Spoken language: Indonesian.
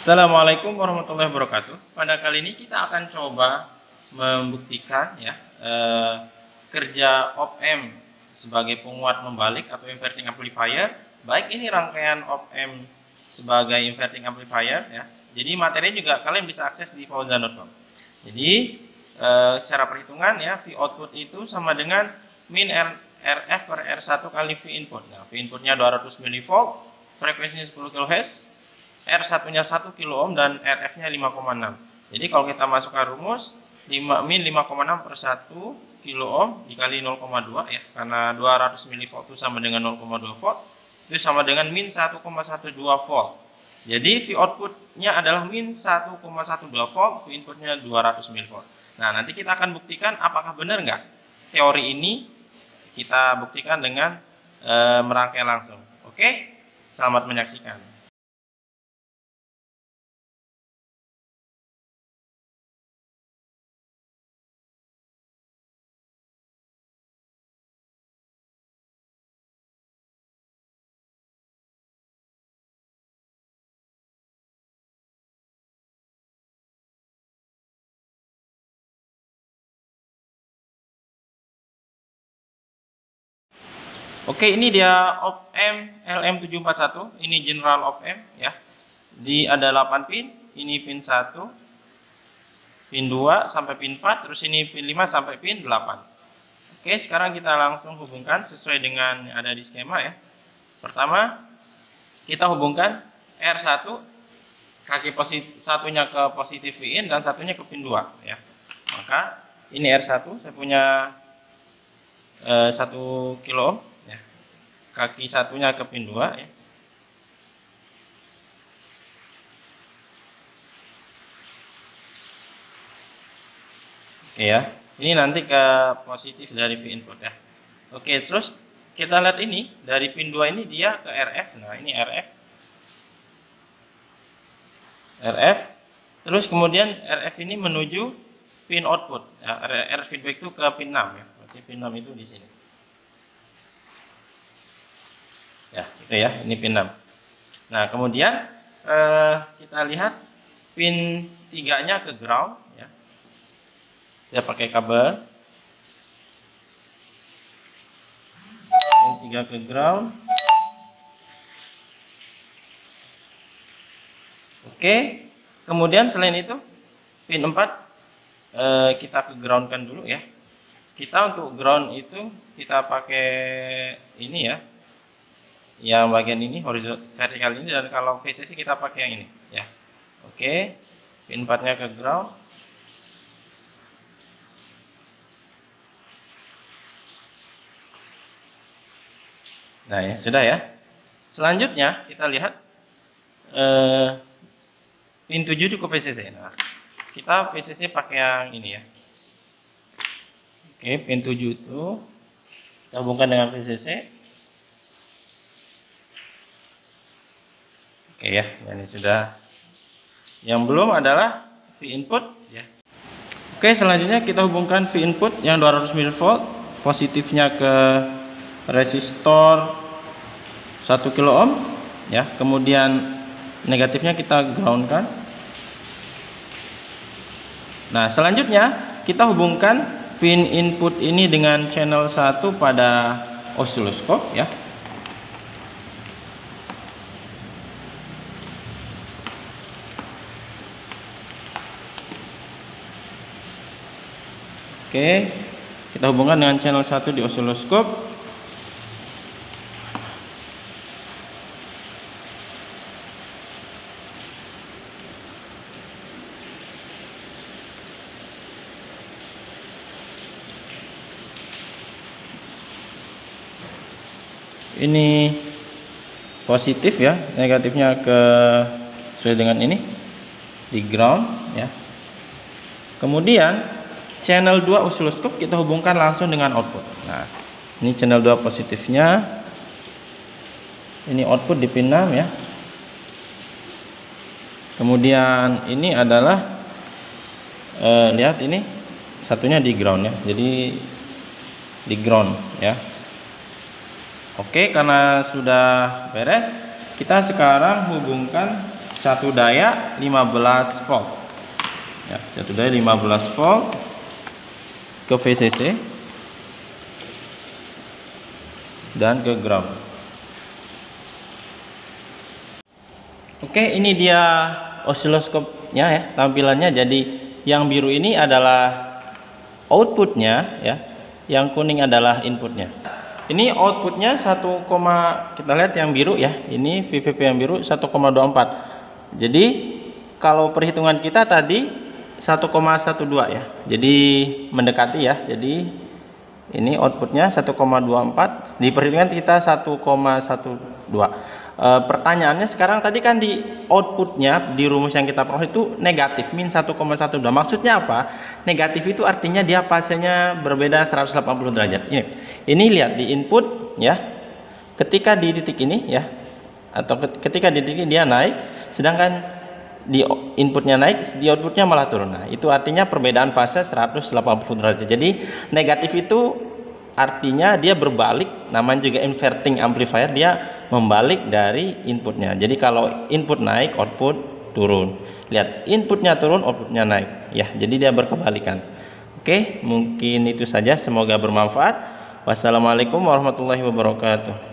Assalamualaikum warahmatullahi wabarakatuh. Pada kali ini kita akan coba membuktikan ya kerja op-amp sebagai penguat membalik atau inverting amplifier, baik ini rangkaian op-amp sebagai inverting amplifier ya. Jadi materi juga kalian bisa akses di fauzan.com. Jadi secara perhitungan ya, V output itu sama dengan min RF per R1 kali V input. Nah, V inputnya 200 mV, frekuensinya 10 kHz, R1-nya 1 kilo ohm dan RF-nya 5,6. Jadi kalau kita masukkan rumus min 5,6 per 1 kilo ohm dikali 0,2 ya, karena 200 mV itu sama dengan 0,2 volt, itu sama dengan min 1,12 volt. Jadi V outputnya adalah min 1,12 volt, V inputnya 200 mV. Nah, nanti kita akan buktikan apakah benar nggak teori ini. Kita buktikan dengan merangkai langsung. Oke, selamat menyaksikan. Oke, ini dia op-amp LM741. Ini general op-amp ya. Ada 8 pin. Ini pin 1, pin 2 sampai pin 4, terus ini pin 5 sampai pin 8. Oke, sekarang kita langsung hubungkan sesuai dengan yang ada di skema ya. Pertama, kita hubungkan R1 kaki satunya ke positif V in dan satunya ke pin 2 ya. Maka ini R1 saya punya 1 kilo ohm ya. Kaki satunya ke pin 2 ya. Oke ya. Ini nanti ke positif dari V input ya. Oke, terus kita lihat ini dari pin 2 ini dia ke RF. Nah, ini RF. Terus kemudian RF ini menuju pin output. Ya, RF feedback itu ke pin 6 ya. Berarti pin 6 itu di sini. Ya, itu ya, ini pin 6. Nah, kemudian kita lihat pin 3-nya ke ground ya. Saya pakai kabel. Pin 3 ke ground. Oke. Kemudian selain itu pin 4 kita ke ground-kan dulu ya. Kita untuk ground itu kita pakai ini ya. Yang bagian ini horizontal vertikal ini, dan kalau VCC kita pakai yang ini ya. Oke, pin 4-nya ke ground. Nah ya, sudah ya. Selanjutnya kita lihat pin 7 itu ke VCC. Nah, kita VCC pakai yang ini ya. Oke, pin 7 itu kita hubungkan dengan VCC. Oke ya, ini sudah. Yang belum adalah V input ya. Oke, selanjutnya kita hubungkan V input yang 200 mV, positifnya ke resistor 1 kilo ohm ya. Kemudian negatifnya kita groundkan. Nah, selanjutnya kita hubungkan pin input ini dengan channel 1 pada osiloskop ya. Oke, kita hubungkan dengan channel 1 di osiloskop. Ini positif ya, negatifnya ke sesuai dengan ini di ground ya. Kemudian channel 2 osiloskop kita hubungkan langsung dengan output. Nah, ini channel 2 positifnya. Ini output di pin 6 ya. Kemudian ini adalah lihat ini satunya di ground ya. Jadi di ground ya. Oke, karena sudah beres, kita sekarang hubungkan satu daya 15 volt. Ya, satu daya 15 volt ke VCC dan ke ground. Oke, ini dia osiloskopnya ya, tampilannya. Jadi yang biru ini adalah outputnya ya, yang kuning adalah inputnya. Ini outputnya 1, kita lihat yang biru ya, ini VPP yang biru 1,24. Jadi kalau perhitungan kita tadi 1,12 ya, jadi mendekati ya. Jadi ini outputnya 1,24, di perhitungan kita 1,12. Pertanyaannya sekarang, tadi kan di outputnya di rumus yang kita peroleh itu negatif, min 1,12. Maksudnya apa? Negatif itu artinya dia fasenya berbeda 180 derajat. Ini lihat di input ya, ketika di titik ini ya, atau ketika di titik ini dia naik, sedangkan di inputnya naik, di outputnya malah turun. Nah, itu artinya perbedaan fase 180 derajat. Jadi negatif itu artinya dia berbalik, namanya juga inverting amplifier, dia membalik dari inputnya. Jadi kalau input naik, output turun. Lihat, inputnya turun, outputnya naik ya, jadi dia berkebalikan. Oke, mungkin itu saja, semoga bermanfaat. Wassalamualaikum warahmatullahi wabarakatuh.